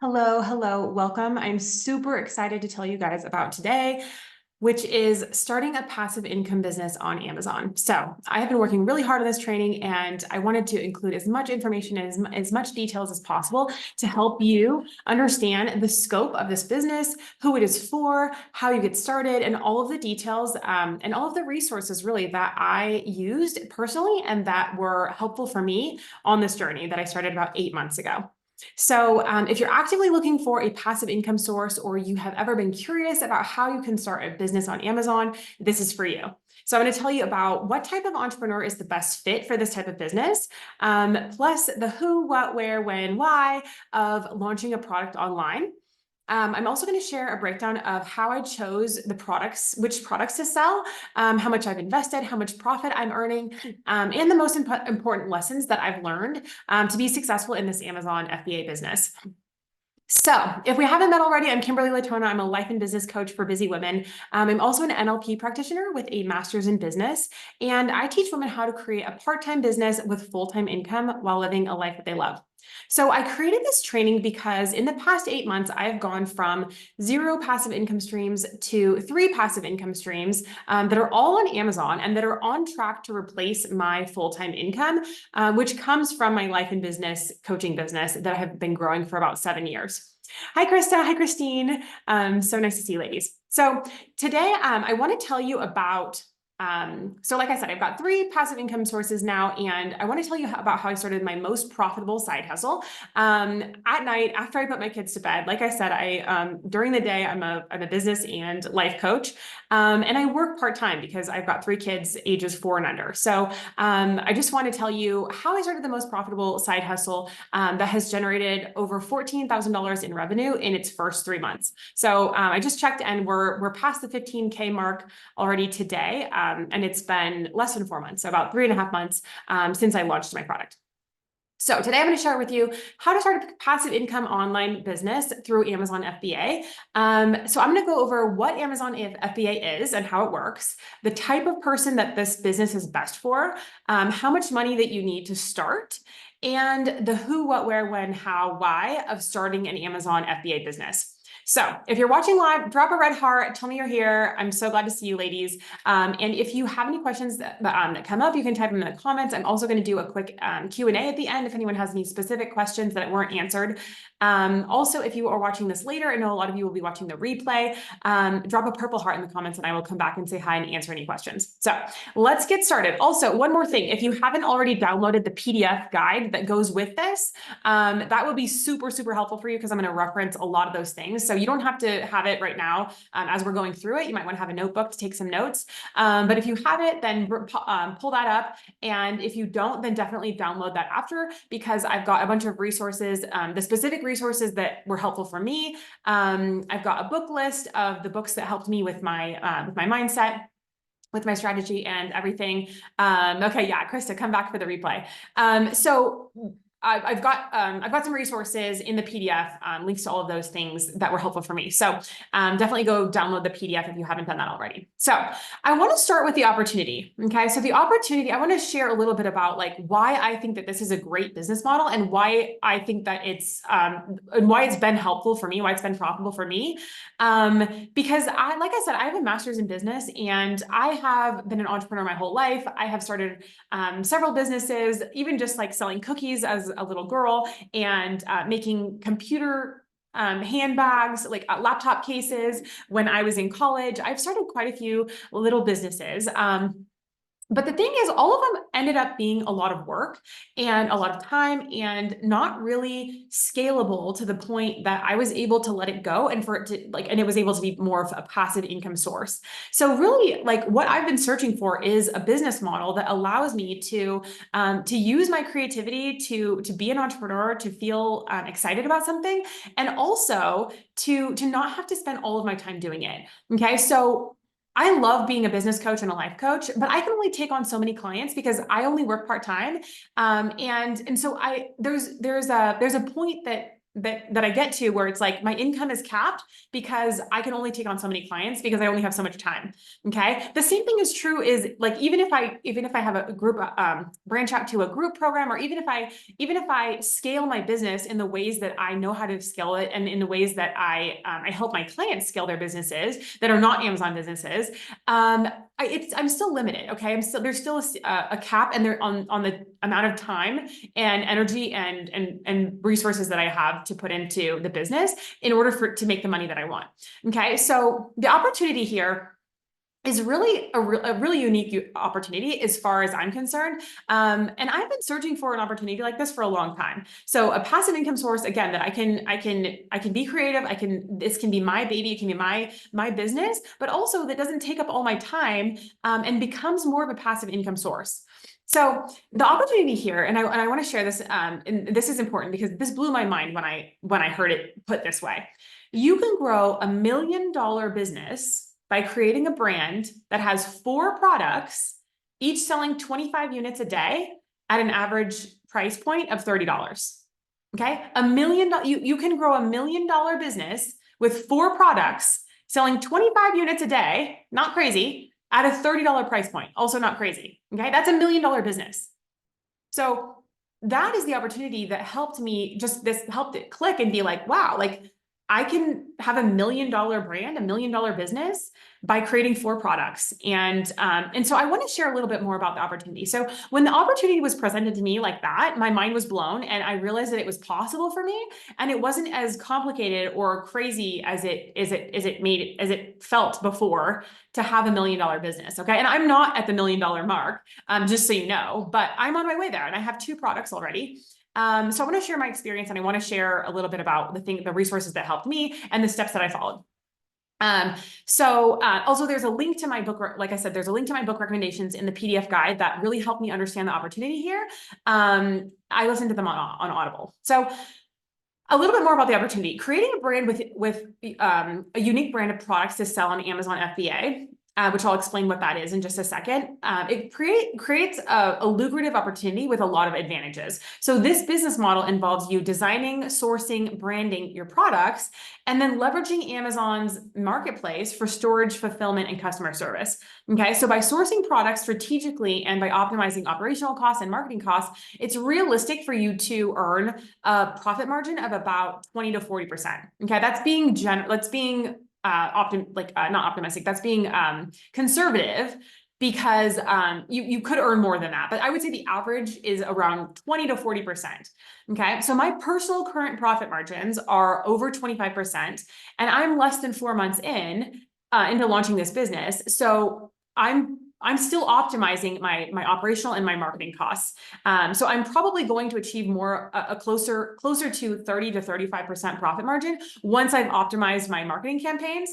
Hello, hello, welcome. I'm super excited to tell you guys about today, which is starting a passive income business on Amazon. So I have been working really hard on this training and I wanted to include as much information and as much details as possible to help you understand the scope of this business, who it is for, how you get started, and all of the details and all of the resources really that I used personally and that were helpful for me on this journey that I started about 8 months ago. So if you're actively looking for a passive income source, or you have ever been curious about how you can start a business on Amazon, this is for you. So I'm going to tell you about what type of entrepreneur is the best fit for this type of business, plus the who, what, where, when, why of launching a product online. I'm also going to share a breakdown of how I chose the products, which products to sell, how much I've invested, how much profit I'm earning, and the most important lessons that I've learned to be successful in this Amazon FBA business. So if we haven't met already, I'm Kimberly Latona. I'm a life and business coach for busy women. I'm also an NLP practitioner with a master's in business, and I teach women how to create a part-time business with full-time income while living a life that they love. So I created this training because in the past 8 months, I've gone from 0 passive income streams to 3 passive income streams that are all on Amazon and that are on track to replace my full-time income, which comes from my life and business coaching business that I have been growing for about 7 years. Hi, Krista. Hi, Christine. So nice to see you, ladies. So today, I want to tell you about so like I said, I've got 3 passive income sources now, and I want to tell you about how I started my most profitable side hustle. At night, after I put my kids to bed, like I said, during the day, I'm a business and life coach, and I work part-time because I've got 3 kids ages 4 and under. So I just want to tell you how I started the most profitable side hustle that has generated over $14,000 in revenue in its first 3 months. So I just checked, and we're past the 15K mark already today. And it's been less than 4 months, so about 3.5 months since I launched my product. So today I'm going to share with you how to start a passive income online business through Amazon FBA. So I'm going to go over what Amazon FBA is and how it works, the type of person that this business is best for, how much money that you need to start, and the who, what, where, when, how, why of starting an Amazon FBA business. So if you're watching live, drop a red heart, tell me you're here. I'm so glad to see you, ladies. And if you have any questions that come up, you can type them in the comments. I'm also going to do a quick Q&A at the end if anyone has any specific questions that weren't answered. Also, if you are watching this later, I know a lot of you will be watching the replay, drop a purple heart in the comments and I will come back and say hi and answer any questions. So let's get started. Also, one more thing, if you haven't already downloaded the PDF guide that goes with this, that would be super, super helpful for you because I'm going to reference a lot of those things. So you don't have to have it right now as we're going through it. You might want to have a notebook to take some notes. But if you have it, then pull that up. And if you don't, then definitely download that after, because I've got a bunch of resources, the specific resources that were helpful for me. I've got a book list of the books that helped me with my mindset, with my strategy and everything. Okay, yeah, Krista, come back for the replay. So I've got some resources in the PDF, links to all of those things that were helpful for me. So definitely go download the PDF if you haven't done that already. So I want to start with the opportunity. Okay, so the opportunity, I want to share a little bit about like why I think that this is a great business model and why I think that it's and why it's been helpful for me, why it's been profitable for me. Because like I said, I have a master's in business and I have been an entrepreneur my whole life. I have started several businesses, even just like selling cookies as a little girl and making computer handbags, like laptop cases when I was in college. I've started quite a few little businesses. But the thing is, all of them ended up being a lot of work and a lot of time and not really scalable to the point that I was able to let it go and for it to and it was able to be more of a passive income source. So really, like what I've been searching for is a business model that allows me to use my creativity to be an entrepreneur, to feel excited about something, and also to not have to spend all of my time doing it. Okay, so I love being a business coach and a life coach, but I can only take on so many clients because I only work part-time. And so there's a point that that I get to where it's like my income is capped because I can only take on so many clients because I only have so much time. Okay. The same thing is true is like, even if I have a group, branch out to a group program, or even if I scale my business in the ways that I know how to scale it, and in the ways that I help my clients scale their businesses that are not Amazon businesses, I'm still limited. Okay. There's still a cap, and they're on the amount of time and energy and resources that I have to put into the business in order to make the money that I want. Okay. So the opportunity here is really a really unique opportunity as far as I'm concerned. And I've been searching for an opportunity like this for a long time. So a passive income source, again, that I can be creative. This can be my baby. It can be my business, but also that doesn't take up all my time, and becomes more of a passive income source. So the opportunity here, and I want to share this, and this is important because this blew my mind when I heard it put this way. You can grow $1 million business by creating a brand that has 4 products, each selling 25 units a day at an average price point of $30. Okay, $1 million. You can grow $1 million business with 4 products selling 25 units a day. Not crazy. At a $30 price point. Also not crazy. Okay, that's $1 million business. So that is the opportunity that helped me, helped it click and be like, wow, like I can have $1 million brand, $1 million business by creating 4 products. And so I want to share a little bit more about the opportunity. So when the opportunity was presented to me like that, my mind was blown, and I realized that it was possible for me, and it wasn't as complicated or crazy as it felt before to have $1 million business. Okay. And I'm not at the $1 million mark, just so you know, but I'm on my way there, and I have 2 products already. So I want to share my experience, and I want to share a little bit about the resources that helped me and the steps that I followed. Also there's a link to my book. Like I said, there's a link to my book recommendations in the PDF guide that really helped me understand the opportunity here. I listened to them on Audible. So a little bit more about the opportunity. Creating a brand with a unique brand of products to sell on Amazon FBA, which I'll explain what that is in just a second. It creates a lucrative opportunity with a lot of advantages. So this business model involves you designing, sourcing, branding your products, and then leveraging Amazon's marketplace for storage, fulfillment, and customer service. Okay, so by sourcing products strategically and by optimizing operational costs and marketing costs, it's realistic for you to earn a profit margin of about 20 to 40%. Okay, that's being not optimistic. That's being conservative, because you could earn more than that, but I would say the average is around 20 to 40%. Okay, so my personal current profit margins are over 25%, and I'm less than 4 months into launching this business. So I'm still optimizing my operational and my marketing costs. So I'm probably going to achieve closer to 30 to 35% profit margin once I've optimized my marketing campaigns,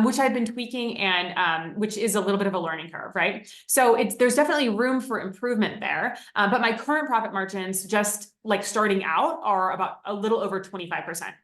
which I've been tweaking, and which is a little bit of a learning curve, right? So there's definitely room for improvement there. But my current profit margins, just like starting out, are about a little over 25%,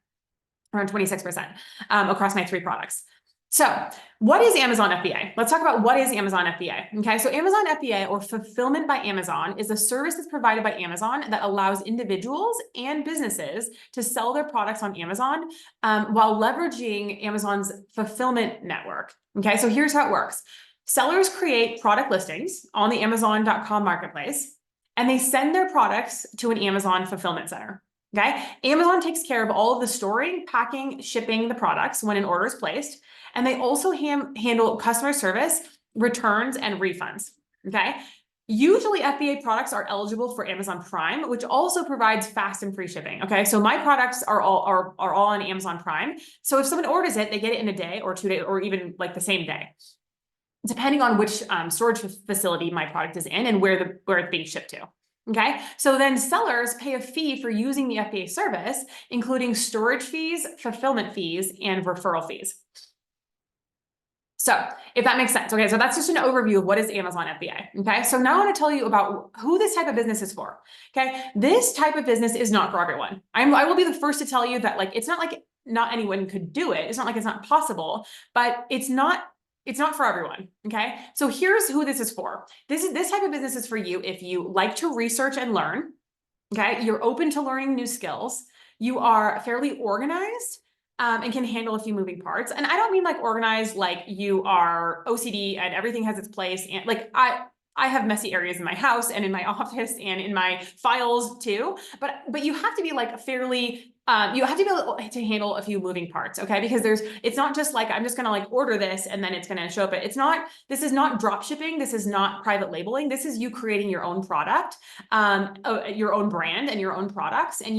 around 26%, across my 3 products. So what is Amazon FBA? Let's talk about what is Amazon FBA. Okay, so Amazon FBA, or Fulfillment by Amazon, is a service that's provided by Amazon that allows individuals and businesses to sell their products on Amazon, while leveraging Amazon's fulfillment network. Okay, so here's how it works. Sellers create product listings on the Amazon.com marketplace, and they send their products to an Amazon fulfillment center. Okay, Amazon takes care of all of the storing, packing, shipping the products when an order is placed. And they also handle customer service, returns, and refunds. Okay. Usually FBA products are eligible for Amazon Prime, which also provides fast and free shipping. Okay. So my products are all on Amazon Prime. So if someone orders it, they get it in a day or 2 days, or even like the same day, depending on which storage facility my product is in and where it's being shipped to. Okay, so then sellers pay a fee for using the FBA service, including storage fees, fulfillment fees, and referral fees. So if that makes sense. Okay, so that's just an overview of what is Amazon FBA. Okay, so now I want to tell you about who this type of business is for. Okay, this type of business is not for everyone. I will be the first to tell you that, like, it's not like not anyone could do it. It's not like it's not possible, but it's not for everyone. Okay, so here's who this is for. This type of business is for you if you like to research and learn. Okay, you're open to learning new skills. you are fairly organized, and can handle a few moving parts. And I don't mean like organized, like you are OCD and everything has its place. And like I have messy areas in my house and in my office and in my files too. But you have to be like fairly, you have to be able to handle a few moving parts, okay? Because it's not just like, I'm just gonna like order this and then it's gonna show up. This is not drop shipping. This is not private labeling. This is you creating your own product, your own brand and your own products, and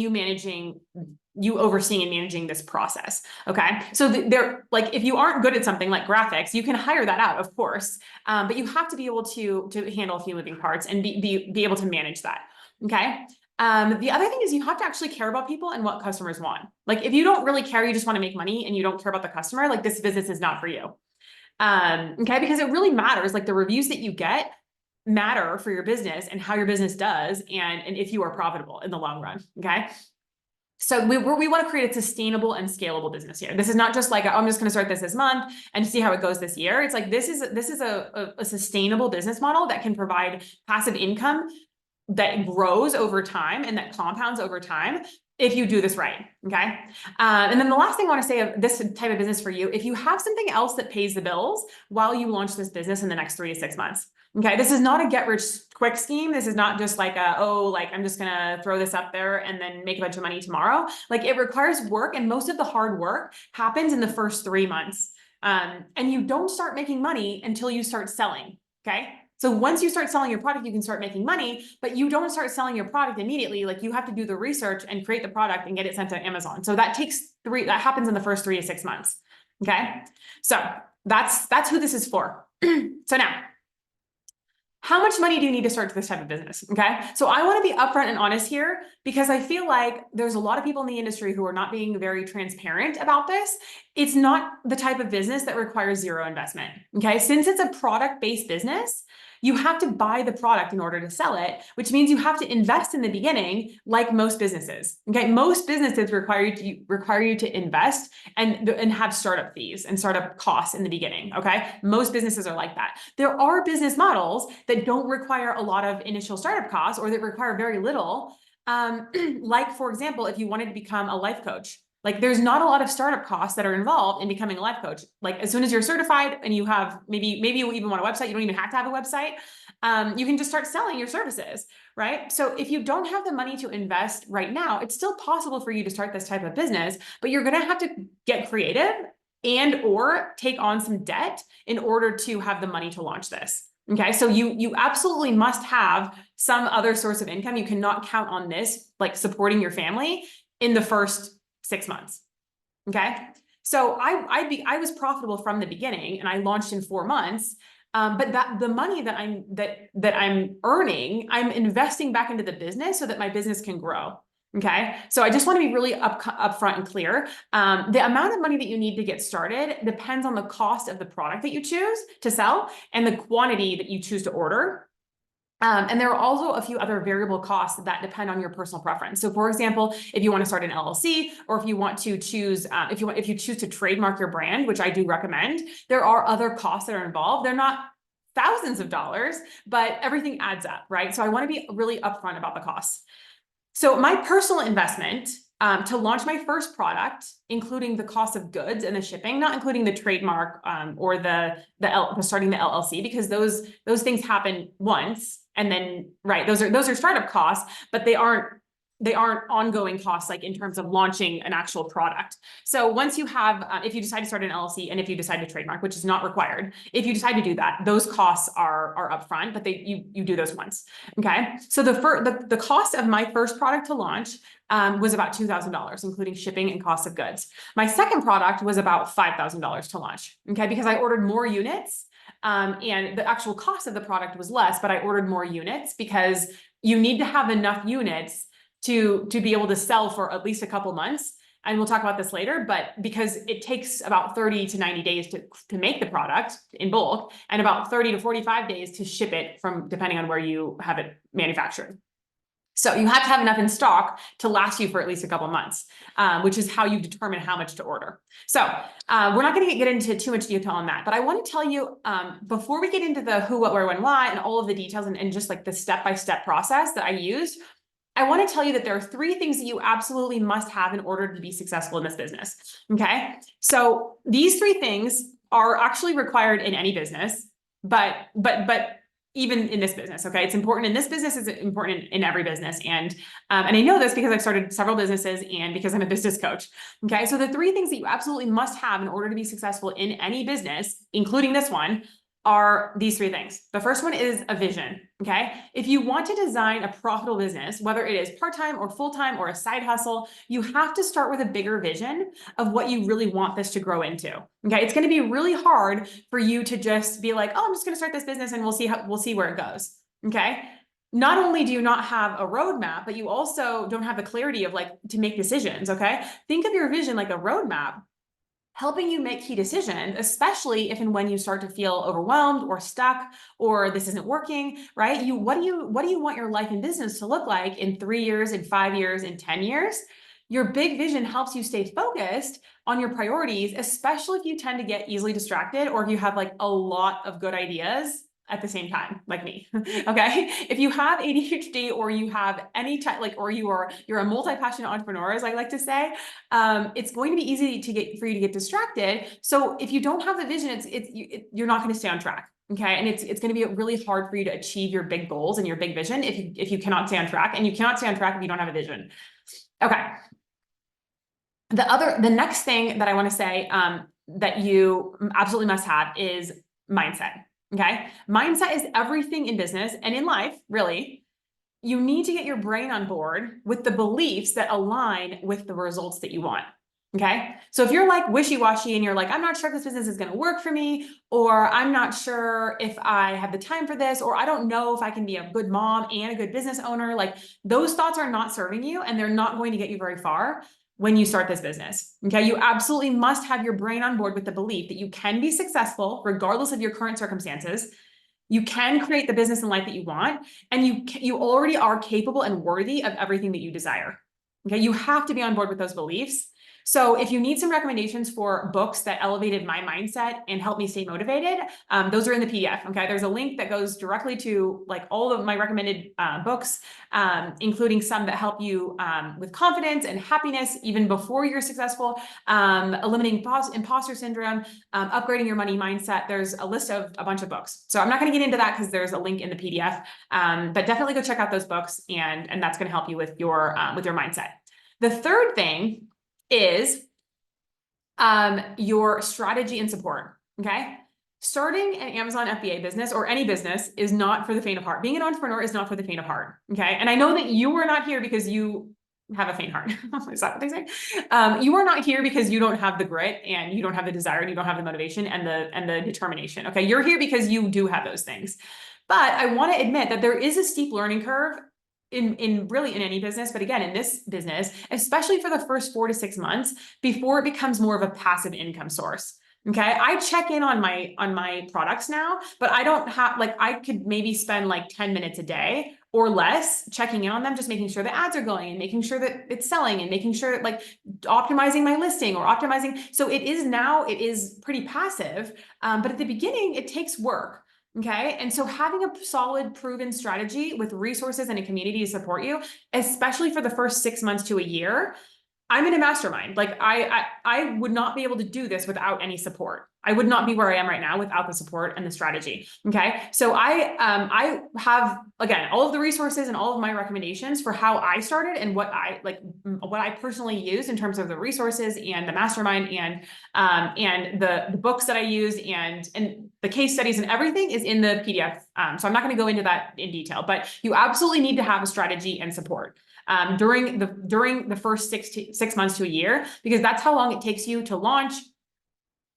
you overseeing and managing this process. Okay. So they're like, if you aren't good at something like graphics, you can hire that out, of course. But you have to be able to handle a few moving parts and be able to manage that. Okay. The other thing is you have to actually care about people and what customers want. Like if you don't really care, you just want to make money and you don't care about the customer, like this business is not for you. Okay. Because it really matters. Like the reviews that you get matter for your business and how your business does. And if you are profitable in the long run. Okay. So we want to create a sustainable and scalable business here. This is not just like, oh, I'm just going to start this month and see how it goes this year. It's like, this is a sustainable business model that can provide passive income that grows over time and that compounds over time if you do this right, okay? And then the last thing I want to say of this type of business for you, if you have something else that pays the bills while you launch this business in the next 3 to 6 months, okay? This is not a get rich quick scheme. This is not just like I'm just gonna throw this up there and then make a bunch of money tomorrow. Like it requires work, and most of the hard work happens in the first 3 months. And you don't start making money until you start selling, okay? So once you start selling your product, you can start making money, but you don't start selling your product immediately. Like you have to do the research and create the product and get it sent to Amazon. So that happens in the first 3 to 6 months. Okay. So that's who this is for. So now, how much money do you need to start this type of business? Okay. So I want to be upfront and honest here because I feel like there's a lot of people in the industry who are not being very transparent about this. It's not the type of business that requires zero investment. Okay. Since it's a product-based business, you have to buy the product in order to sell it, which means you have to invest in the beginning, like most businesses. Okay, most businesses require you to invest and have startup fees and startup costs in the beginning. Okay, most businesses are like that. There are business models that don't require a lot of initial startup costs or that require very little. Like for example, if you wanted to become a life coach. Like there's not a lot of startup costs that are involved in becoming a life coach. Like as soon as you're certified and you have maybe you even want a website, you don't even have to have a website. You can just start selling your services, right? So if you don't have the money to invest right now, it's still possible for you to start this type of business, but you're going to have to get creative and or take on some debt in order to have the money to launch this. Okay, so you absolutely must have some other source of income. You cannot count on this, like supporting your family in the first 6 months. Okay. So I was profitable from the beginning and I launched in 4 months. But the money that I'm earning, I'm investing back into the business so that my business can grow. Okay. So I just want to be really upfront and clear. The amount of money that you need to get started depends on the cost of the product that you choose to sell and the quantity that you choose to order. And there are also a few other variable costs that depend on your personal preference. So for example, if you want to start an LLC, or if you want to choose, if you choose to trademark your brand, which I do recommend, there are other costs that are involved. They're not thousands of dollars, but everything adds up, right? So I want to be really upfront about the costs. So my personal investment to launch my first product, including the cost of goods and the shipping, not including the trademark or the starting the LLC, because those things happen once. And then, right, those are startup costs, but they aren't ongoing costs, like in terms of launching an actual product. So once you have, if you decide to start an LLC and if you decide to trademark, which is not required, if you decide to do that, those costs are upfront, but you do those once. Okay. So the cost of my first product to launch was about $2,000, including shipping and cost of goods. My second product was about $5,000 to launch. Okay. Because I ordered more units. And the actual cost of the product was less, but I ordered more units because you need to have enough units to be able to sell for at least a couple months. And we'll talk about this later, but because it takes about 30 to 90 days to make the product in bulk and about 30 to 45 days to ship it from, depending on where you have it manufactured. So you have to have enough in stock to last you for at least a couple months, which is how you determine how much to order. So we're not going to get into too much detail on that, but I want to tell you before we get into the who, what, where, when, why, and all of the details and just like the step-by-step process that I used, I want to tell you that there are 3 things that you absolutely must have in order to be successful in this business. Okay. So these 3 things are actually required in any business, but even in this business. Okay. It's important in this business, it's important in every business. And I know this because I've started several businesses and because I'm a business coach. Okay. So the 3 things that you absolutely must have in order to be successful in any business, including this one, are these 3 things. The first one is a vision. Okay. If you want to design a profitable business, whether it is part-time or full-time or a side hustle, you have to start with a bigger vision of what you really want this to grow into. Okay. It's going to be really hard for you to just be like, oh, I'm just going to start this business and we'll see where it goes. Okay. Not only do you not have a roadmap, but you also don't have the clarity of like to make decisions. Okay. Think of your vision like a roadmap, helping you make key decisions, especially if and when you start to feel overwhelmed or stuck or this isn't working, right? What do you want your life and business to look like in 3 years, in 5 years, in 10 years? Your big vision helps you stay focused on your priorities, especially if you tend to get easily distracted or if you have like a lot of good ideas at the same time, like me. Okay. If you have ADHD or you have any type, like, or you're a multi-passionate entrepreneur, as I like to say, it's going to be easy for you to get distracted. So if you don't have the vision, you're not going to stay on track. Okay. And it's going to be really hard for you to achieve your big goals and your big vision if you cannot stay on track, and you cannot stay on track if you don't have a vision. Okay. The next thing that I want to say, that you absolutely must have is mindset. Okay. Mindset is everything in business and in life, really. You need to get your brain on board with the beliefs that align with the results that you want. Okay. So if you're like wishy-washy and you're like, I'm not sure if this business is going to work for me, or I'm not sure if I have the time for this, or I don't know if I can be a good mom and a good business owner, like those thoughts are not serving you and they're not going to get you very far when you start this business. Okay. You absolutely must have your brain on board with the belief that you can be successful regardless of your current circumstances. You can create the business and life that you want, and you already are capable and worthy of everything that you desire. Okay. You have to be on board with those beliefs. So if you need some recommendations for books that elevated my mindset and helped me stay motivated, those are in the PDF. Okay. There's a link that goes directly to like all of my recommended books, including some that help you with confidence and happiness even before you're successful, eliminating imposter syndrome, upgrading your money mindset. There's a list of a bunch of books. So I'm not going to get into that because there's a link in the PDF, but definitely go check out those books, and that's going to help you with your mindset. The third thing is your strategy and support. Okay. Starting an Amazon FBA business or any business is not for the faint of heart. Being an entrepreneur is not for the faint of heart. Okay. And I know that you are not here because you have a faint heart. Is that what they say? You are not here because you don't have the grit and you don't have the desire and you don't have the motivation and the determination. Okay. You're here because you do have those things. But I want to admit that there is a steep learning curve in really in any business, but again, in this business, especially for the first 4 to 6 months before it becomes more of a passive income source. Okay. I check in on my products now, but I don't have, like, I could maybe spend like 10 minutes a day or less checking in on them, just making sure the ads are going and making sure that it's selling and making sure that, like, optimizing my listing or optimizing. So it is pretty passive. But at the beginning, it takes work. Okay. And so having a solid, proven strategy with resources and a community to support you, especially for the first 6 months to a year. I'm in a mastermind. Like I would not be able to do this without any support. I would not be where I am right now without the support and the strategy. Okay. So I have, again, all of the resources and all of my recommendations for how I started and what I personally use in terms of the resources and the mastermind and the books that I use and the case studies and everything is in the PDF. So I'm not going to go into that in detail, but you absolutely need to have a strategy and support during the first 6 months to a year, because that's how long it takes you to launch,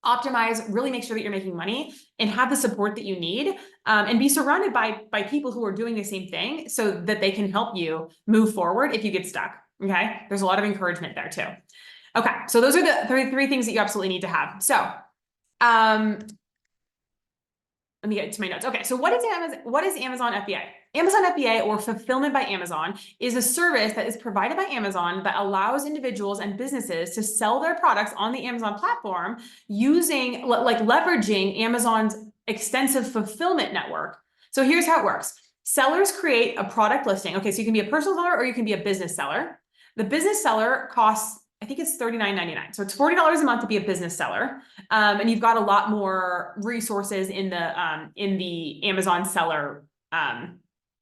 optimize, really make sure that you're making money and have the support that you need, and be surrounded by people who are doing the same thing so that they can help you move forward if you get stuck. Okay. There's a lot of encouragement there too. Okay. So those are the three things that you absolutely need to have. So, let me get to my notes. Okay. So what is Amazon FBA? Amazon FBA, or Fulfillment by Amazon, is a service that is provided by Amazon that allows individuals and businesses to sell their products on the Amazon platform leveraging Amazon's extensive fulfillment network. So here's how it works. sellers create a product listing. Okay, so you can be a personal seller or you can be a business seller. The business seller costs, I think it's $39.99. So it's $40 a month to be a business seller. And you've got a lot more resources in the Amazon seller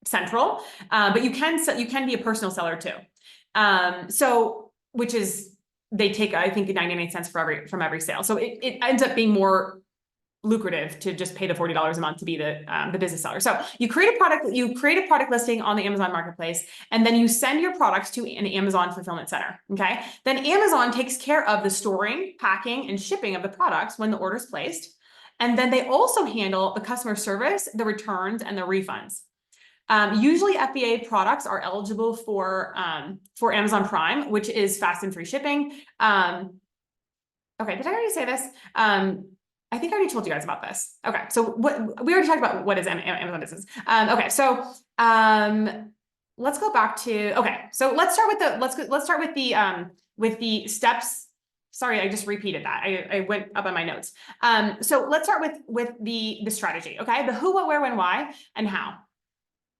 central. But you can be a personal seller too. So which is they take, I think, 99 cents from every sale. So it ends up being more lucrative to just pay the $40 a month to be the business seller. So you create a product listing on the Amazon marketplace, and then you send your products to an Amazon fulfillment center. Okay. Then Amazon takes care of the storing, packing, and shipping of the products when the order is placed. And then they also handle the customer service, the returns, and the refunds. Usually FBA products are eligible for Amazon Prime, which is fast and free shipping. Okay, did I already say this? I think I already told you guys about this. Okay, so we already talked about what is Amazon Business. Okay, so let's go back to, okay, so let's start with the steps. Sorry, I just repeated that. I went up on my notes. So let's start with the strategy. Okay, the who, what, where, when, why, and how.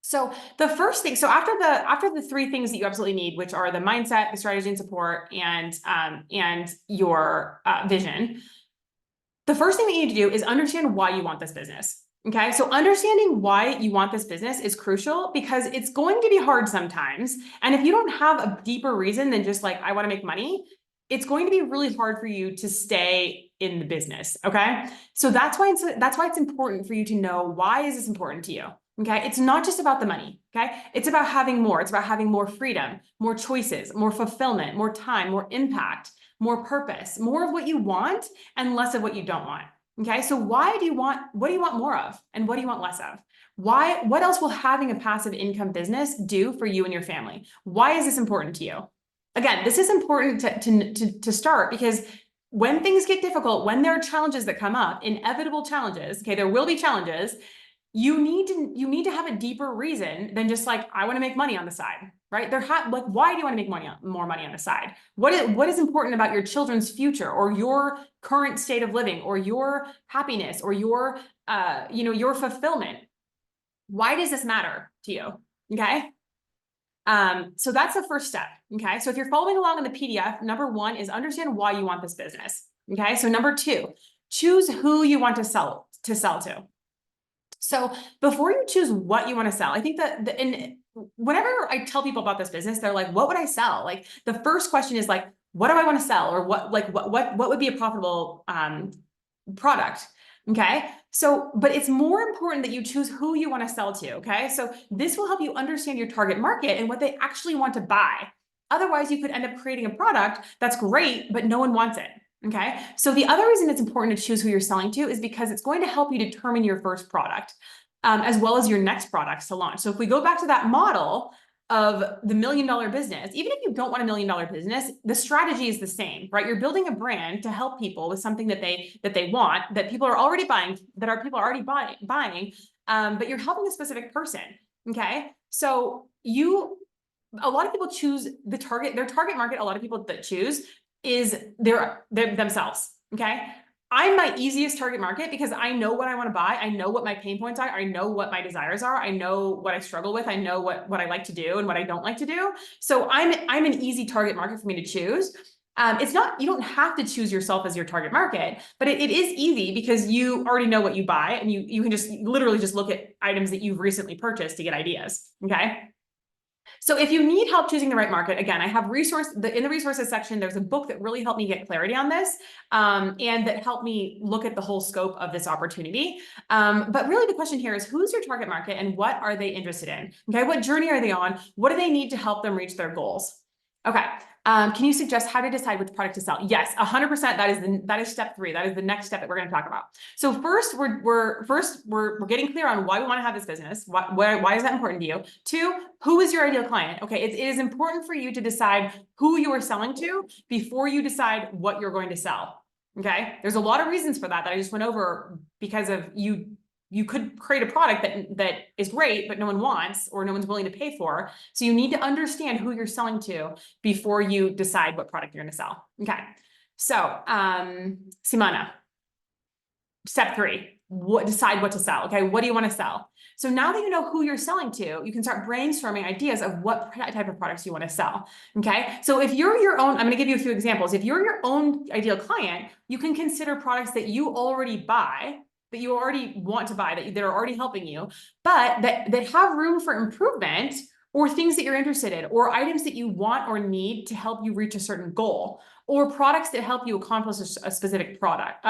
So the first thing, so after the three things that you absolutely need, which are the mindset, the strategy and support, and your vision. The first thing that you need to do is understand why you want this business. Okay, so understanding why you want this business is crucial because it's going to be hard sometimes. And if you don't have a deeper reason than just like, I want to make money, it's going to be really hard for you to stay in the business. Okay, so that's why it's important for you to know, why is this important to you? Okay, it's not just about the money. Okay, it's about having more. It's about having more freedom, more choices, more fulfillment, more time, more impact, more purpose, more of what you want and less of what you don't want. Okay, so what do you want more of and what do you want less of? What else will having a passive income business do for you and your family? Why is this important to you? Again, this is important to start because when things get difficult, when there are challenges that come up, inevitable challenges, okay, there will be challenges, you need to have a deeper reason than just like, I want to make money on the side, right? Like, why do you want to make more money on the side? What is important about your children's future or your current state of living or your happiness or your your fulfillment? Why does this matter to you? Okay. So that's the first step. Okay. So if you're following along in the PDF, number one is understand why you want this business. Okay. So number two, choose who you want to sell to. So before you choose what you want to sell, I think that whenever I tell people about this business, they're like, what would I sell? Like the first question is like, what do I want to sell? Or what would be a profitable product? Okay. So, but it's more important that you choose who you want to sell to. Okay. So this will help you understand your target market and what they actually want to buy. Otherwise, you could end up creating a product that's great, but no one wants it. Okay. So the other reason it's important to choose who you're selling to is because it's going to help you determine your first product, as well as your next products to launch. So if we go back to that model of the $1 million business, even if you don't want a $1 million business, the strategy is the same, right? You're building a brand to help people with something that they want, that people are already buying, buying, but you're helping a specific person. Okay. So a lot of people choose their target market. A lot of people that choose is they're themselves. Okay. I'm my easiest target market because I know what I want to buy. I know what my pain points are. I know what my desires are. I know what I struggle with. I know what I like to do and what I don't like to do. So I'm an easy target market for me to choose. It's not, you don't have to choose yourself as your target market, but it is easy because you already know what you buy and you can just literally just look at items that you've recently purchased to get ideas. Okay. So if you need help choosing the right market, again, I have in the resources section, there's a book that really helped me get clarity on this, and that helped me look at the whole scope of this opportunity. But really the question here is, who's your target market and what are they interested in? Okay, what journey are they on? What do they need to help them reach their goals? Okay. Can you suggest how to decide which product to sell? Yes, 100%. That is step 3. That is the next step that we're going to talk about. So first, we're getting clear on why we want to have this business. Why is that important to you? 2, who is your ideal client? Okay, it is important for you to decide who you are selling to before you decide what you're going to sell. Okay, there's a lot of reasons for that I just went over because of you could create a product that is great, but no one wants, or no one's willing to pay for. So you need to understand who you're selling to before you decide what product you're going to sell. Okay. So, Simona, step 3, decide what to sell. Okay, what do you want to sell? So now that you know who you're selling to, you can start brainstorming ideas of what type of products you want to sell. Okay, so if you're your own, I'm going to give you a few examples. If you're your own ideal client, you can consider products that you already buy, that you already want to buy, that are already helping you, but that have room for improvement, or things that you're interested in, or items that you want or need to help you reach a certain goal, or products that help you accomplish a specific project.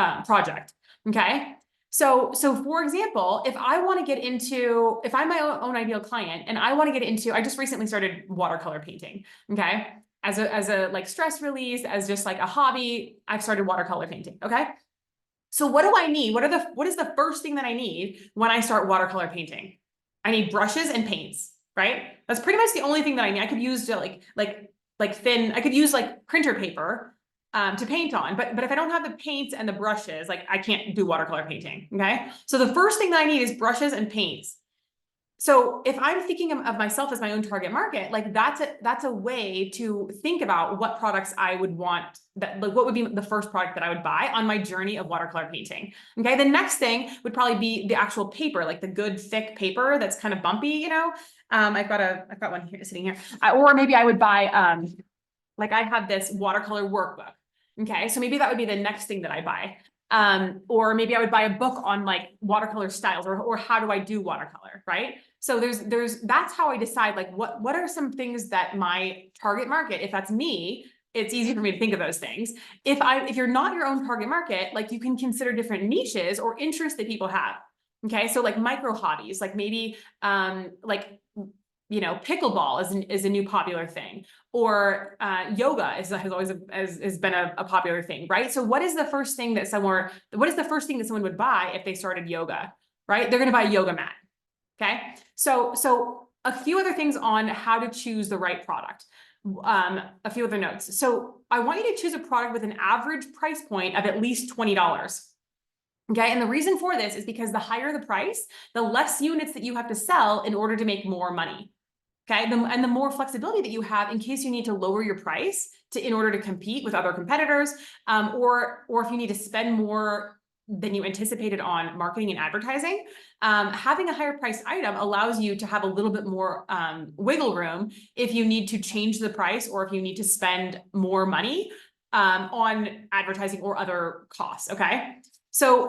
Okay. So for example, if I want to get into, if I'm my own ideal client and I want to get into, I just recently started watercolor painting. Okay. As a like stress release, as just like a hobby, I've started watercolor painting. Okay. So what do I need? What is the first thing that I need when I start watercolor painting? I need brushes and paints, right? That's pretty much the only thing that I need. I could use like thin, I could use like printer paper to paint on, but if I don't have the paints and the brushes, like I can't do watercolor painting. Okay. So the first thing that I need is brushes and paints. So if I'm thinking of myself as my own target market, like that's a way to think about what products I would want, that like what would be the first product that I would buy on my journey of watercolor painting. Okay. The next thing would probably be the actual paper, like the good thick paper that's kind of bumpy, you know. I've got one here sitting here. Or maybe I would buy like I have this watercolor workbook. Okay. So maybe that would be the next thing that I buy. Or maybe I would buy a book on like watercolor styles, or how do I do watercolor, right? So that's how I decide like what are some things that my target market, if that's me, it's easy for me to think of those things. If you're not your own target market, like you can consider different niches or interests that people have. Okay, so like micro hobbies, like maybe like, you know, pickleball is a new popular thing, or yoga has always been a popular thing, right? So what is the first thing that someone would buy if they started yoga, right? They're going to buy a yoga mat. Okay. So a few other things on how to choose the right product. A few other notes. So I want you to choose a product with an average price point of at least $20. Okay. And the reason for this is because the higher the price, the less units that you have to sell in order to make more money. Okay. And the more flexibility that you have in case you need to lower your price in order to compete with other competitors, or if you need to spend more than you anticipated on marketing and advertising, having a higher priced item allows you to have a little bit more wiggle room if you need to change the price, or if you need to spend more money on advertising or other costs. Okay. So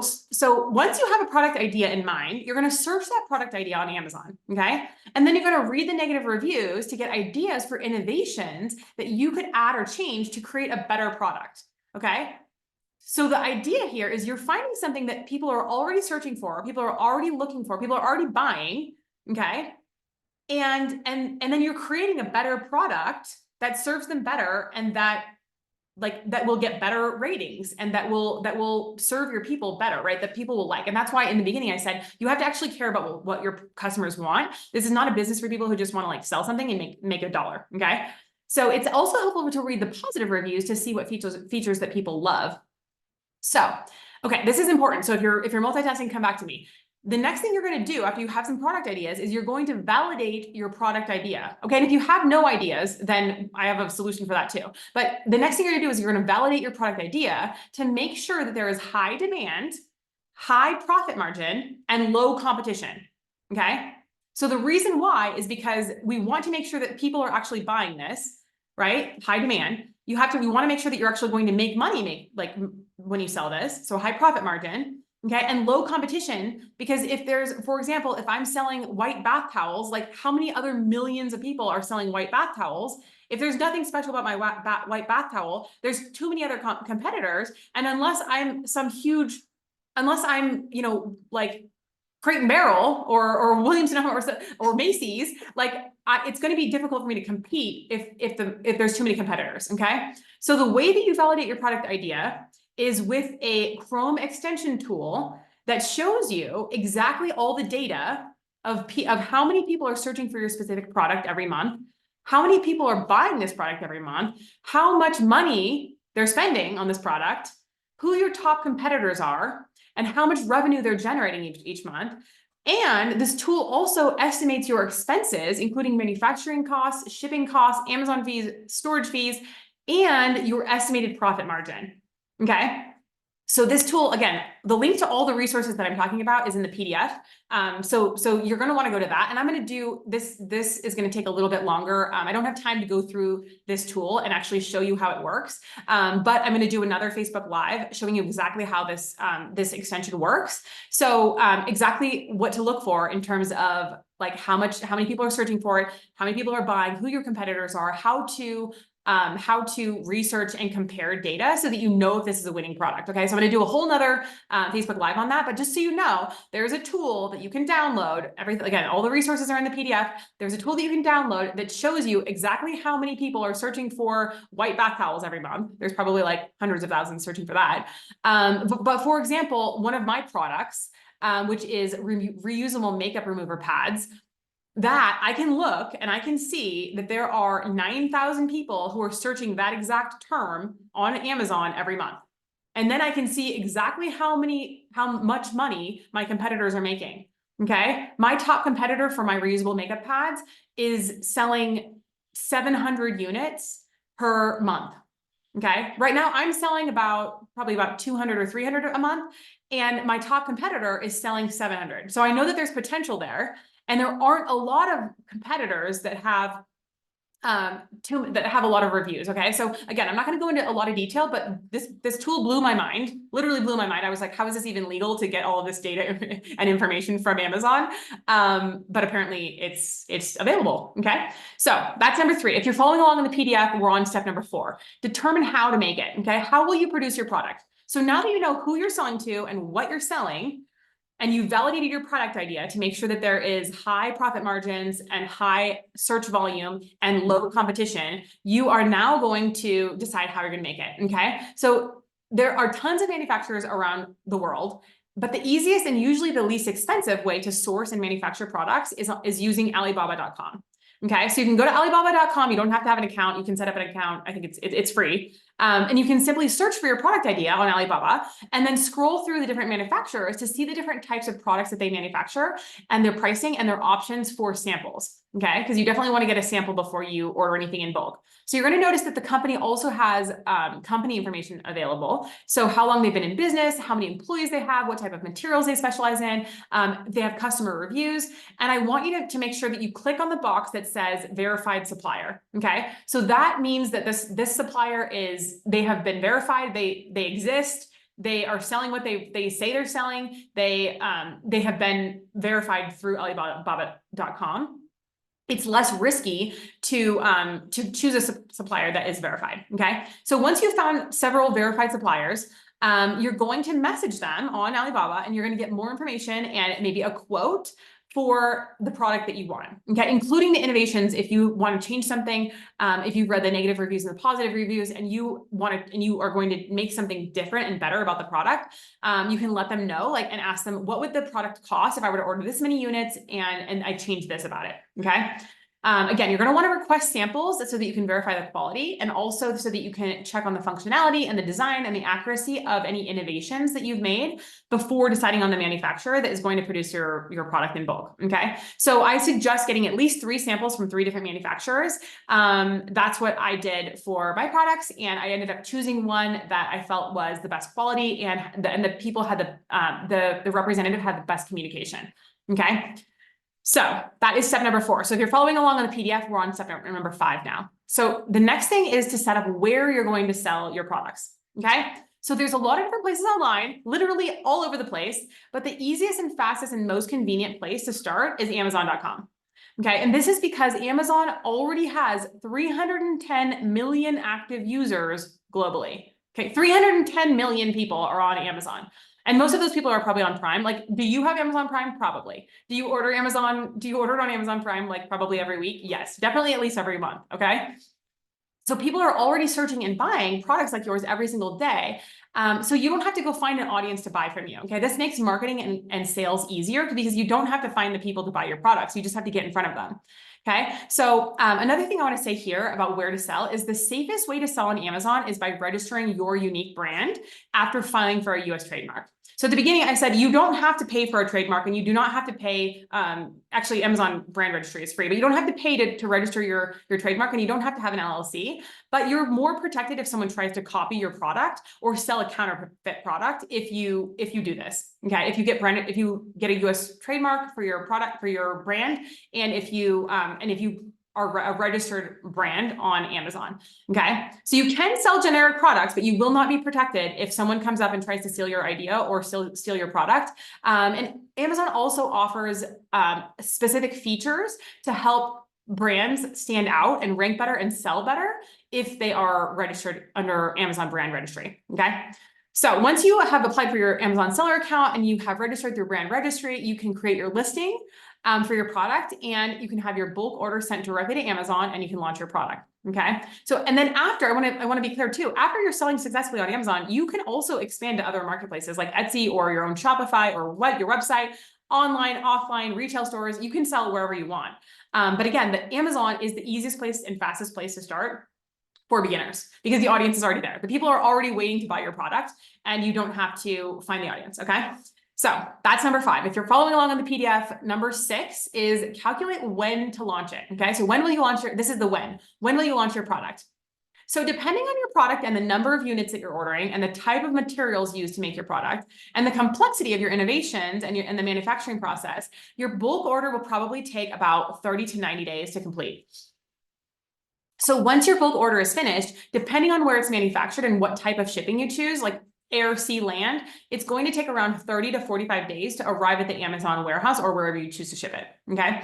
once you have a product idea in mind, you're going to search that product idea on Amazon. Okay. And then you're going to read the negative reviews to get ideas for innovations that you could add or change to create a better product. Okay. So the idea here is you're finding something that people are already searching for, people are already looking for, people are already buying. Okay. And then you're creating a better product that serves them better, and that will get better ratings, and that will serve your people better, right? That people will like. And that's why in the beginning I said, you have to actually care about what your customers want. This is not a business for people who just want to like sell something and make a dollar. Okay. So it's also helpful to read the positive reviews to see what features that people love. So, okay, this is important. So if you're multitasking, come back to me. The next thing you're going to do after you have some product ideas is you're going to validate your product idea. Okay. And if you have no ideas, then I have a solution for that too. But the next thing you're going to do is you're going to validate your product idea to make sure that there is high demand, high profit margin, and low competition. Okay. So the reason why is because we want to make sure that people are actually buying this, right? High demand. We want to make sure that you're actually going to make money, like when you sell this. So high profit margin. Okay. And low competition, because if there's, for example, if I'm selling white bath towels, like how many other millions of people are selling white bath towels? If there's nothing special about my white bath towel, there's too many other competitors. And unless I'm you know, like Crate and Barrel or Williams or Macy's, like it's going to be difficult for me to compete if there's too many competitors. Okay. So the way that you validate your product idea is with a Chrome extension tool that shows you exactly all the data of how many people are searching for your specific product every month, how many people are buying this product every month, how much money they're spending on this product, who your top competitors are, and how much revenue they're generating each month. And this tool also estimates your expenses, including manufacturing costs, shipping costs, Amazon fees, storage fees, and your estimated profit margin. Okay. So this tool, again, the link to all the resources that I'm talking about is in the PDF. So you're going to want to go to that, and I'm going to do this. This is going to take a little bit longer. I don't have time to go through this tool and actually show you how it works. But I'm going to do another Facebook Live showing you exactly how this extension works. So exactly what to look for in terms of like how many people are searching for it, how many people are buying, who your competitors are, how to research and compare data so that you know if this is a winning product. Okay, so I'm going to do a whole nother Facebook Live on that, but just so you know, there's a tool that you can download. Everything, again, all the resources are in the PDF. There's a tool that you can download that shows you exactly how many people are searching for white bath towels every month. There's probably like hundreds of thousands searching for that. But for example, one of my products, which is reusable makeup remover pads, that I can look and I can see that there are 9,000 people who are searching that exact term on Amazon every month. And then I can see exactly how much money my competitors are making. Okay. My top competitor for my reusable makeup pads is selling 700 units per month. Okay. Right now I'm selling probably about 200 or 300 a month. And my top competitor is selling 700. So I know that there's potential there. And there aren't a lot of competitors that have a lot of reviews. Okay. So again, I'm not going to go into a lot of detail, but this tool blew my mind, literally blew my mind. I was like, how is this even legal to get all of this data and information from Amazon? But apparently it's available. Okay. So that's number 3. If you're following along in the PDF, we're on step number 4. Determine how to make it. Okay. How will you produce your product? So now that you know who you're selling to and what you're selling, and you validated your product idea to make sure that there is high profit margins and high search volume and low competition, you are now going to decide how you're going to make it. Okay. So there are tons of manufacturers around the world, but the easiest and usually the least expensive way to source and manufacture products is using Alibaba.com. Okay, so you can go to Alibaba.com. You don't have to have an account. You can set up an account. I think it's free. And you can simply search for your product idea on Alibaba and then scroll through the different manufacturers to see the different types of products that they manufacture and their pricing and their options for samples. Okay, because you definitely want to get a sample before you order anything in bulk. So you're going to notice that the company also has company information available. So how long they've been in business, how many employees they have, what type of materials they specialize in. They have customer reviews. And I want you to make sure that you click on the box that says verified supplier. Okay, so that means that this supplier they have been verified, they exist, they are selling what they say they're selling, they have been verified through Alibaba.com. It's less risky to choose a supplier that is verified. Okay, so once you've found several verified suppliers, you're going to message them on Alibaba, and you're going to get more information and maybe a quote for the product that you want. Okay, including the innovations. If you want to change something, if you've read the negative reviews and the positive reviews, and you are going to make something different and better about the product, you can let them know, and ask them, what would the product cost if I were to order this many units and I changed this about it. Okay. Again, you're going to want to request samples so that you can verify the quality, and also so that you can check on the functionality and the design and the accuracy of any innovations that you've made before deciding on the manufacturer that is going to produce your product in bulk. Okay, so I suggest getting at least 3 samples from 3 different manufacturers. That's what I did for my products, and I ended up choosing one that I felt was the best quality, and the people had the representative had the best communication. Okay. So that is step number 4. So if you're following along on the PDF, we're on step number 5 now. So the next thing is to set up where you're going to sell your products. Okay. So there's a lot of different places online, literally all over the place, but the easiest and fastest and most convenient place to start is Amazon.com. Okay. And this is because Amazon already has 310 million active users globally. Okay. 310 million people are on Amazon. And most of those people are probably on Prime. Do you have Amazon Prime? Probably. Do you order it on Amazon Prime, probably every week? Yes, definitely at least every month. Okay. So people are already searching and buying products like yours every single day. So you don't have to go find an audience to buy from you. Okay. This makes marketing and sales easier because you don't have to find the people to buy your products. You just have to get in front of them. Okay. So another thing I want to say here about where to sell is the safest way to sell on Amazon is by registering your unique brand after filing for a US trademark. So at the beginning, I said you don't have to pay for a trademark, and you do not have to pay, actually Amazon brand registry is free, but you don't have to pay to register your trademark, and you don't have to have an LLC, but you're more protected if someone tries to copy your product or sell a counterfeit product if you do this. Okay, if you get a US trademark for your product, for your brand, and if you are a registered brand on Amazon. Okay, so you can sell generic products, but you will not be protected if someone comes up and tries to steal your idea or steal your product. And Amazon also offers specific features to help brands stand out and rank better and sell better if they are registered under Amazon brand registry. Okay. So once you have applied for your Amazon seller account and you have registered through brand registry, you can create your listing for your product, and you can have your bulk order sent directly to Amazon, and you can launch your product. Okay. So, and then after, I want to be clear too, after you're selling successfully on Amazon, you can also expand to other marketplaces like Etsy or your own Shopify or your website, online, offline, retail stores. You can sell wherever you want. But again, the Amazon is the easiest place and fastest place to start for beginners because the audience is already there. The people are already waiting to buy your product, and you don't have to find the audience. Okay. So that's number 5. If you're following along on the PDF, number 6 is calculate when to launch it. Okay. So when will you launch this is the when will you launch your product? So depending on your product and the number of units that you're ordering and the type of materials used to make your product and the complexity of your innovations and the manufacturing process, your bulk order will probably take about 30 to 90 days to complete. So once your bulk order is finished, depending on where it's manufactured and what type of shipping you choose, like air, sea, land, it's going to take around 30 to 45 days to arrive at the Amazon warehouse or wherever you choose to ship it. Okay.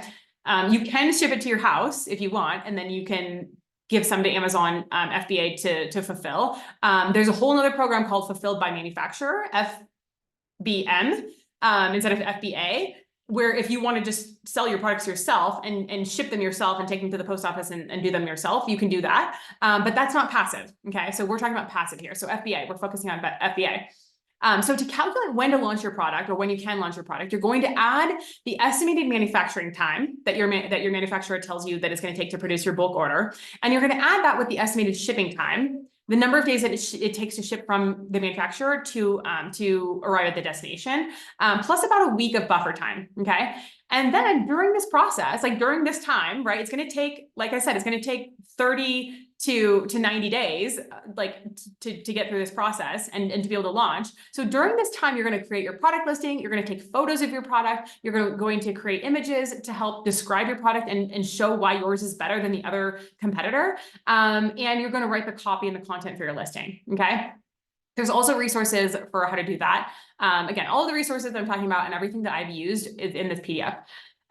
You can ship it to your house if you want, and then you can give some to Amazon FBA to fulfill. There's a whole nother program called Fulfilled by Manufacturer, FBM, instead of FBA, where if you want to just sell your products yourself and ship them yourself and take them to the post office and do them yourself, you can do that. But that's not passive. Okay. So we're talking about passive here. So FBA, we're focusing on FBA. So to calculate when to launch your product or when you can launch your product, you're going to add the estimated manufacturing time that your manufacturer tells you that it's going to take to produce your bulk order. And you're going to add that with the estimated shipping time, the number of days that it takes to ship from the manufacturer to arrive at the destination, plus about a week of buffer time. Okay. And then during this process, like during this time, right, it's going to take, like I said, it's going to take 30 to 90 days, like to get through this process and to be able to launch. So during this time, you're going to create your product listing. You're going to take photos of your product. You're going to create images to help describe your product and show why yours is better than the other competitor. And you're going to write the copy and the content for your listing. Okay. There's also resources for how to do that. Again, all of the resources that I'm talking about and everything that I've used is in this PDF.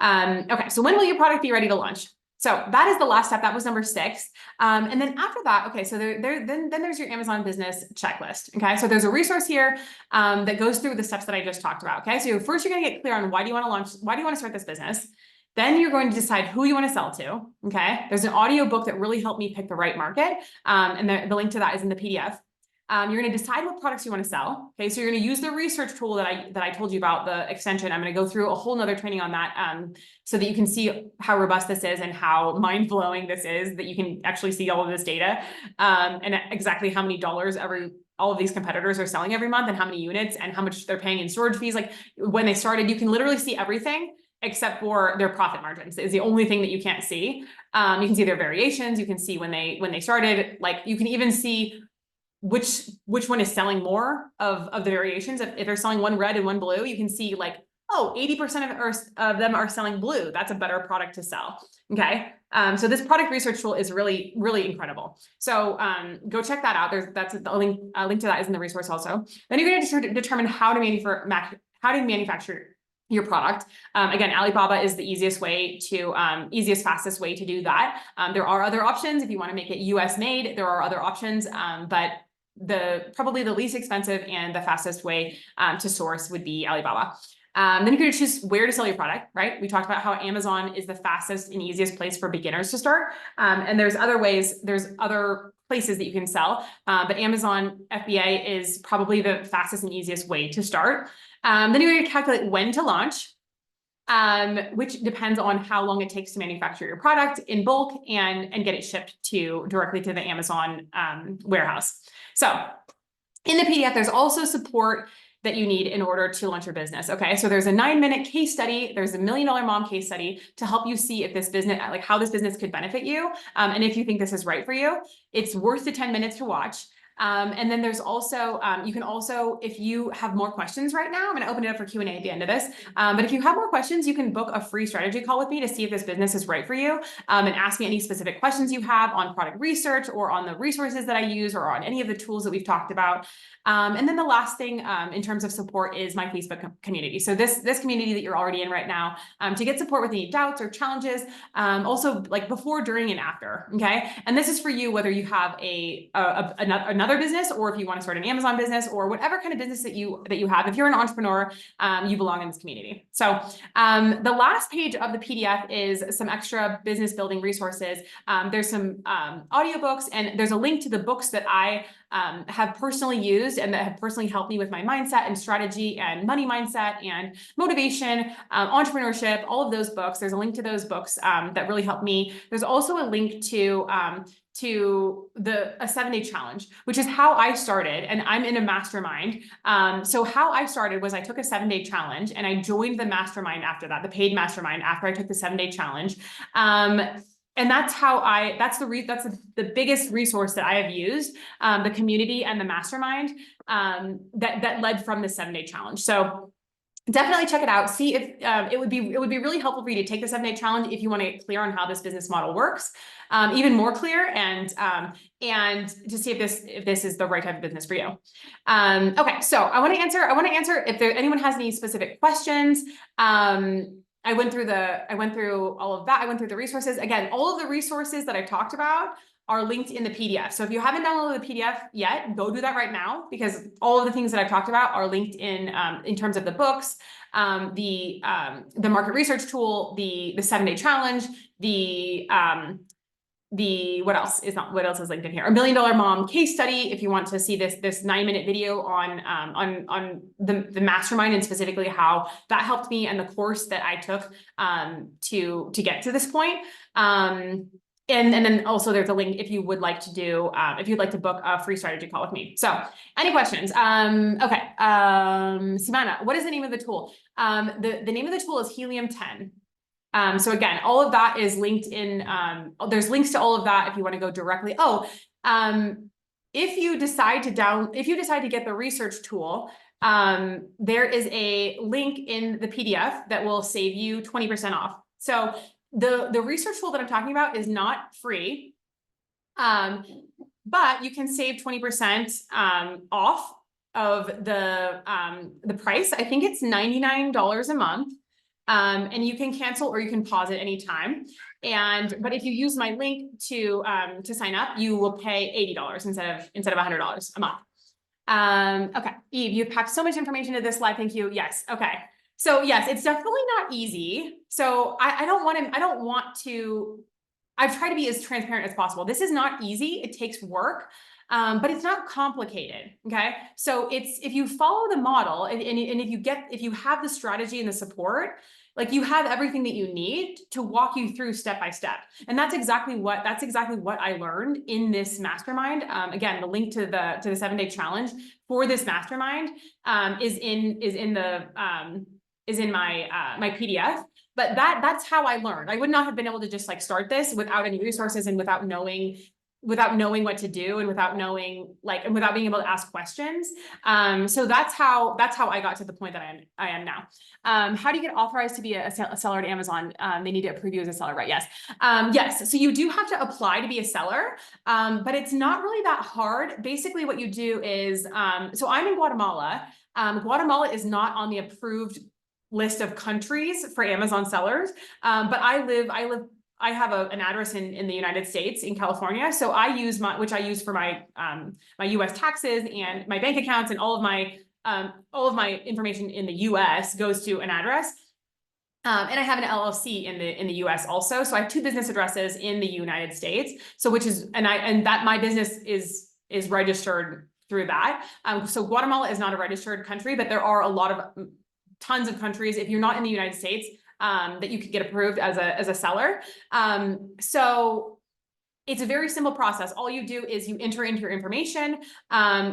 Okay, so when will your product be ready to launch? So that is the last step. That was number 6. And then after that, okay, so then there's your Amazon business checklist. Okay, so there's a resource here that goes through the steps that I just talked about. Okay, so first you're going to get clear on why do you want to start this business. Then you're going to decide who you want to sell to. Okay, there's an audio book that really helped me pick the right market. And the link to that is in the PDF. You're going to decide what products you want to sell. Okay, so you're going to use the research tool that I told you about, the extension. I'm going to go through a whole nother training on that so that you can see how robust this is and how mind-blowing this is, that you can actually see all of this data and exactly how many dollars all of these competitors are selling every month and how many units and how much they're paying in storage fees. Like when they started, you can literally see everything except for their profit margins is the only thing that you can't see. You can see their variations. You can see when they started, like you can even see which one is selling more of the variations. If they're selling one red and one blue, you can see like, oh, 80% of them are selling blue. That's a better product to sell. Okay. So this product research tool is really, really incredible. So go check that out. That's a link to that is in the resource also. Then you're going to determine how to manufacture your product. Again, Alibaba is the easiest, fastest way to do that. There are other options. If you want to make it US made, there are other options, but probably the least expensive and the fastest way to source would be Alibaba. Then you're going to choose where to sell your product, right? We talked about how Amazon is the fastest and easiest place for beginners to start. And there's other places that you can sell, but Amazon FBA is probably the fastest and easiest way to start. Then you're going to calculate when to launch, which depends on how long it takes to manufacture your product in bulk and get it shipped directly to the Amazon warehouse. So in the PDF, there's also support that you need in order to launch your business. Okay. So there's a 9-minute case study. There's a $1 Million Mom case study to help you see if this business, like how this business could benefit you. And if you think this is right for you, it's worth the 10 minutes to watch. And then there's also, you can also, if you have more questions right now, I'm going to open it up for Q&A at the end of this. But if you have more questions, you can book a free strategy call with me to see if this business is right for you, and ask me any specific questions you have on product research or on the resources that I use or on any of the tools that we've talked about. And then the last thing, in terms of support is my Facebook community. So this community that you're already in right now, to get support with any doubts or challenges, also like before, during, and after. Okay. And this is for you, whether you have another business, or if you want to start an Amazon business, or whatever kind of business that you have. If you're an entrepreneur, you belong in this community. So the last page of the PDF is some extra business building resources. There's some audiobooks, and there's a link to the books that I have personally used and that have personally helped me with my mindset and strategy and money mindset and motivation, entrepreneurship, all of those books. There's a link to those books that really helped me. There's also a link to a 7-day challenge, which is how I started. And I'm in a mastermind. So how I started was I took a 7-day challenge and I joined the mastermind after that, the paid mastermind after I took the 7-day challenge. And that's how that's the biggest resource that I have used, the community and the mastermind, that led from the 7-day challenge. So definitely check it out. See if it would be really helpful for you to take the 7-day challenge if you want to get clear on how this business model works, even more clear, and to see if this is the right type of business for you. Okay, so I want to answer if anyone has any specific questions. I went through all of that. I went through the resources. Again, all of the resources that I talked about are linked in the PDF. So if you haven't downloaded the PDF yet, go do that right now, because all of the things that I've talked about are linked in terms of the books, the market research tool, the 7-day challenge, what else is linked in here? A $1 Million Mom case study. If you want to see this 9-minute video on the mastermind and specifically how that helped me and the course that I took to get to this point. And then also there's a link if you would like to if you'd like to book a free strategy call with me. So any questions? Okay. Simana, what is the name of the tool? The name of the tool is Helium 10. So again, all of that is linked in, there's links to all of that if you want to go directly. If you decide to get the research tool, there is a link in the PDF that will save you 20% off. So the research tool that I'm talking about is not free, but you can save 20% off of the price. I think it's $99 a month. And you can cancel or you can pause at any time. But if you use my link to sign up, you will pay $80 instead of $100 a month. Okay, Eve, you packed so much information to this slide. Thank you. Yes. Okay. So yes, it's definitely not easy. So I've tried to be as transparent as possible. This is not easy. It takes work. But it's not complicated. Okay. So if you follow the model and if you have the strategy and the support, like you have everything that you need to walk you through step by step. And that's exactly what I learned in this mastermind. Again, the link to the 7-day challenge for this mastermind, is in my PDF. But that's how I learned. I would not have been able to just like start this without any resources and without knowing what to do and without being able to ask questions. So that's how I got to the point that I am now. How do you get authorized to be a seller at Amazon? They need to approve you as a seller, right? Yes. Yes. So you do have to apply to be a seller, but it's not really that hard. Basically what you do is, so I'm in Guatemala. Guatemala is not on the approved list of countries for Amazon sellers. But I have an address in the United States, in California. So I use which I use for my US taxes and my bank accounts, and all of my information in the US goes to an address. And I have an LLC in the US also. So I have 2 business addresses in the United States. So my business is registered through that. So Guatemala is not a registered country, but there are tons of countries, if you're not in the United States, that you could get approved as a seller. So it's a very simple process. All you do is you enter into your information,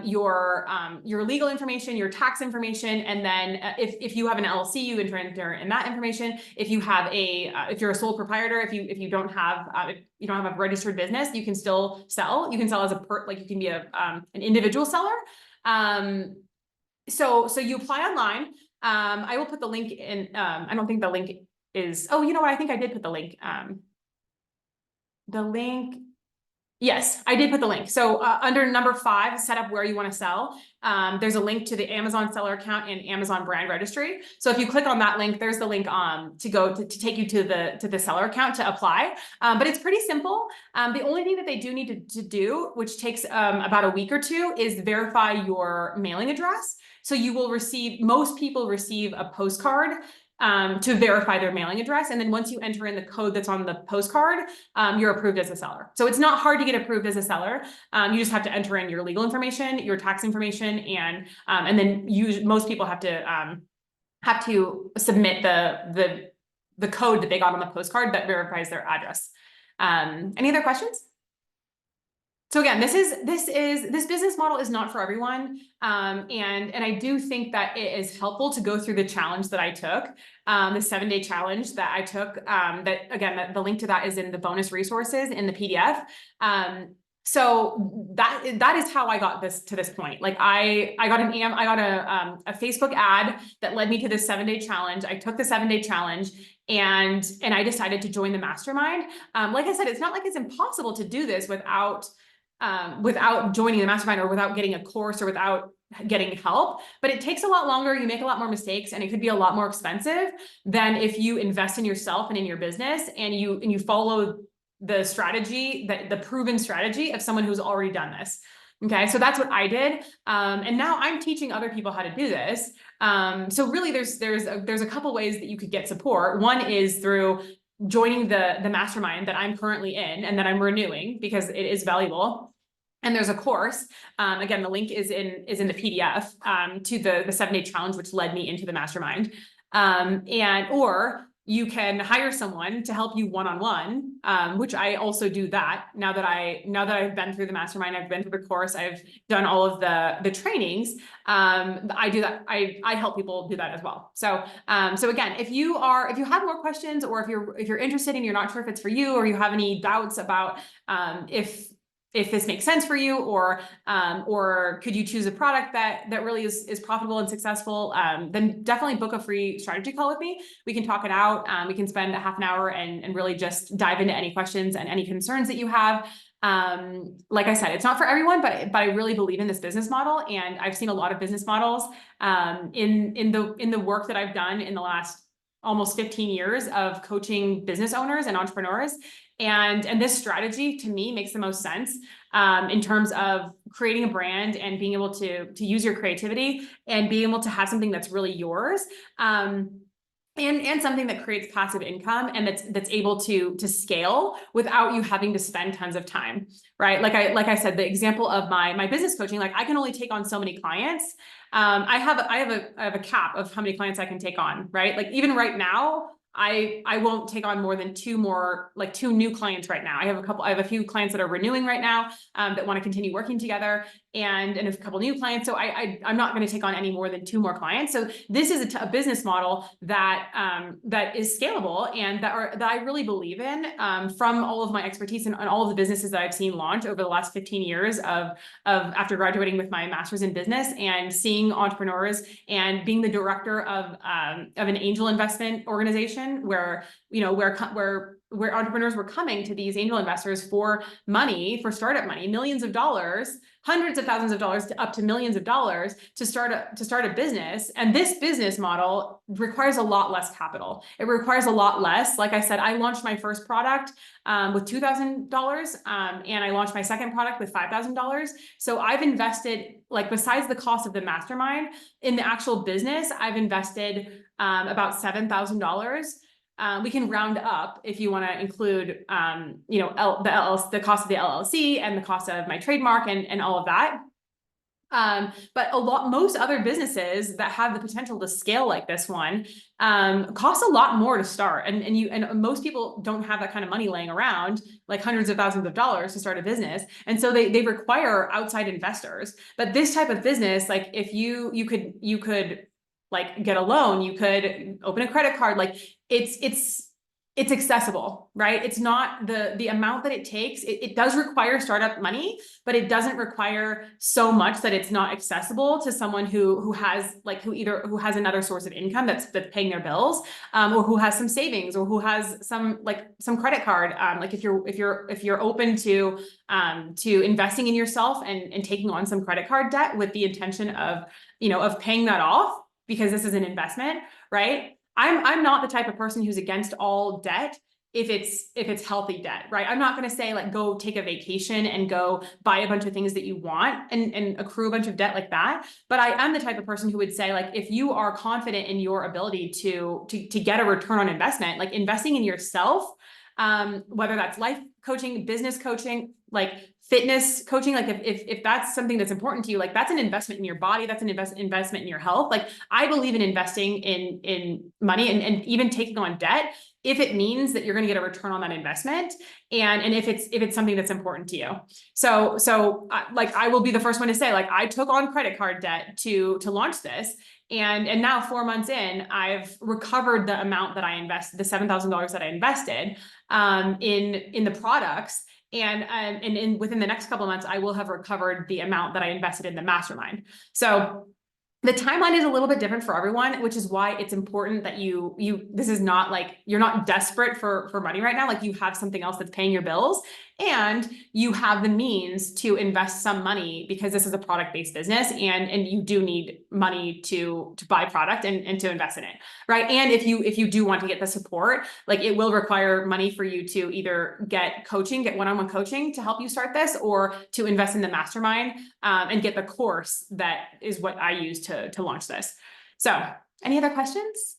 your legal information, your tax information, and then if you have an LLC, you enter in that information. If you have if you're a sole proprietor, if you don't have a registered business, you can still sell. You can sell as you can be an individual seller. So you apply online. I will put the link in. I don't think the link is. Oh, you know what? I think I did put the link. Yes, I did put the link. So under number 5, set up where you want to sell. There's a link to the Amazon seller account and Amazon brand registry. So if you click on that link, there's the link to go to take you to the seller account to apply. But it's pretty simple. The only thing that they do need to do, which takes about a week or 2, is verify your mailing address. So you will most people receive a postcard to verify their mailing address. And then once you enter in the code that's on the postcard, you're approved as a seller. So it's not hard to get approved as a seller. You just have to enter in your legal information, your tax information, and then most people have to submit the code that they got on the postcard that verifies their address. Any other questions? So again, this business model is not for everyone. And I do think that it is helpful to go through the challenge that I took, the 7-day challenge that I took, the link to that is in the bonus resources in the PDF. So that is how I got to this point. Like I got a Facebook ad that led me to this 7-day challenge. I took the 7-day challenge and I decided to join the mastermind. Like I said, it's not like it's impossible to do this without joining the mastermind or without getting a course or without getting help, but it takes a lot longer. You make a lot more mistakes and it could be a lot more expensive than if you invest in yourself and in your business and you follow the strategy, the proven strategy of someone who's already done this. Okay, so that's what I did. And now I'm teaching other people how to do this. So really there's a couple ways that you could get support. One is through joining the mastermind that I'm currently in and that I'm renewing because it is valuable. And there's a course. Again, the link is in the PDF to the 7-day challenge, which led me into the mastermind. Or you can hire someone to help you one-on-one, which I also do that. Now that I've been through the mastermind, I've been through the course, I've done all of the trainings. I do that. I help people do that as well. So again, if you have more questions or if you're interested and you're not sure if it's for you or you have any doubts about if this makes sense for you or could you choose a product that really is profitable and successful, then definitely book a free strategy call with me. We can talk it out. We can spend a half an hour and really just dive into any questions and any concerns that you have. Like I said, it's not for everyone, but I really believe in this business model. And I've seen a lot of business models in the work that I've done in the last almost 15 years of coaching business owners and entrepreneurs. And this strategy to me makes the most sense in terms of creating a brand and being able to use your creativity and being able to have something that's really yours. And something that creates passive income and that's able to scale without you having to spend tons of time, right? Like I said, the example of my business coaching, like I can only take on so many clients. I have a cap of how many clients I can take on, right? Like even right now, I won't take on more than 2 new clients right now. I have a few clients that are renewing right now that want to continue working together and a couple new clients. So I'm not going to take on any more than 2 more clients. So this is a business model that is scalable and that I really believe in from all of my expertise and all of the businesses that I've seen launch over the last 15 years of after graduating with my master's in business and seeing entrepreneurs and being the director of an angel investment organization where entrepreneurs were coming to these angel investors for money, for startup money, millions of dollars, hundreds of thousands of dollars to up to millions of dollars to start a business. And this business model requires a lot less capital. It requires a lot less. Like I said, I launched my first product with $2,000 and I launched my second product with $5,000. So I've invested, like besides the cost of the mastermind in the actual business, I've invested about $7,000. We can round up if you want to include, the cost of the LLC and the cost of my trademark and all of that. But most other businesses that have the potential to scale like this one, cost a lot more to start. And most people don't have that kind of money laying around, like hundreds of thousands of dollars to start a business. And so they require outside investors. But this type of business, like if you could like get a loan, you could open a credit card, like it's accessible, right? It's not the amount that it takes. It does require startup money, but it doesn't require so much that it's not accessible to someone who has another source of income that's paying their bills, or who has some savings, or who has some credit card. Like if you're open to investing in yourself and taking on some credit card debt with the intention of paying that off, because this is an investment, right? I'm not the type of person who's against all debt if it's healthy debt, right? I'm not going to say like go take a vacation and go buy a bunch of things that you want and accrue a bunch of debt like that. But I am the type of person who would say, like, if you are confident in your ability to get a return on investment, like investing in yourself, whether that's life coaching, business coaching, like fitness coaching, like if that's something that's important to you, like that's an investment in your body, that's an investment in your health. Like I believe in investing in money and even taking on debt if it means that you're going to get a return on that investment, and if it's something that's important to you. So like I will be the first one to say, like, I took on credit card debt to launch this. And now 4 months in, I've recovered the amount that I invested, the $7,000 that I invested in the products. And within the next couple of months, I will have recovered the amount that I invested in the mastermind. So the timeline is a little bit different for everyone, which is why it's important that this is not like, you're not desperate for money right now. Like you have something else that's paying your bills, and you have the means to invest some money, because this is a product-based business, and you do need money to buy product and to invest in it, right? And if you do want to get the support, like it will require money for you to either get one-on-one coaching to help you start this, or to invest in the mastermind, and get the course that is what I use to launch this. So any other questions?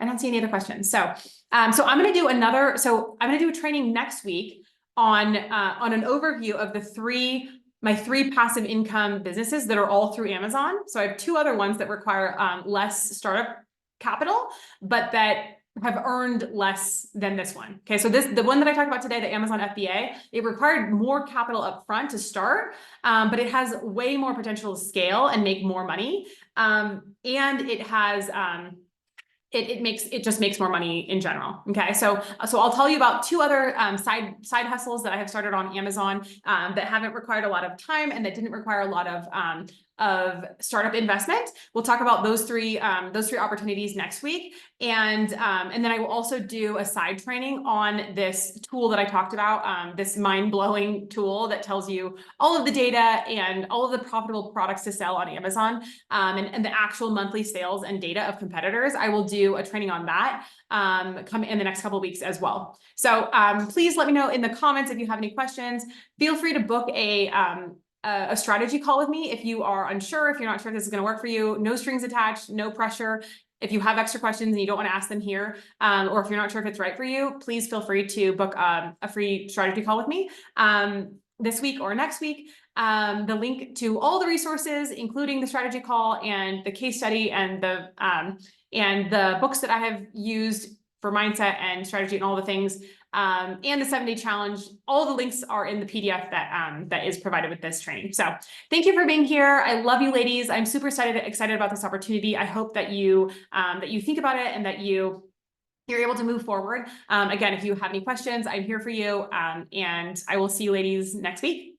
I don't see any other questions. So I'm going to do a training next week on an overview of my three passive income businesses that are all through Amazon. So I have 2 other ones that require less startup capital, but that have earned less than this one. Okay, so the one that I talked about today, the Amazon FBA, it required more capital up front to start, but it has way more potential to scale and make more money. And it has it just makes more money in general. Okay, so I'll tell you about 2 other side hustles that I have started on Amazon that haven't required a lot of time and that didn't require a lot of startup investment. We'll talk about those three opportunities next week, and then I will also do a side training on this tool that I talked about, this mind-blowing tool that tells you all of the data and all of the profitable products to sell on Amazon, and the actual monthly sales and data of competitors. I will do a training on that come in the next couple of weeks as well. So please let me know in the comments if you have any questions. Feel free to book a strategy call with me if you are unsure, if you're not sure if this is going to work for you. No strings attached, no pressure. If you have extra questions and you don't want to ask them here, or if you're not sure if it's right for you, please feel free to book a free strategy call with me this week or next week. The link to all the resources, including the strategy call and the case study and the books that I have used for mindset and strategy and all the things, and the 7-day challenge, all the links are in the PDF that is provided with this training. So thank you for being here. I love you, ladies. I'm super excited about this opportunity. I hope that you think about it and that you're able to move forward. Again, if you have any questions, I'm here for you. And I will see you ladies next week.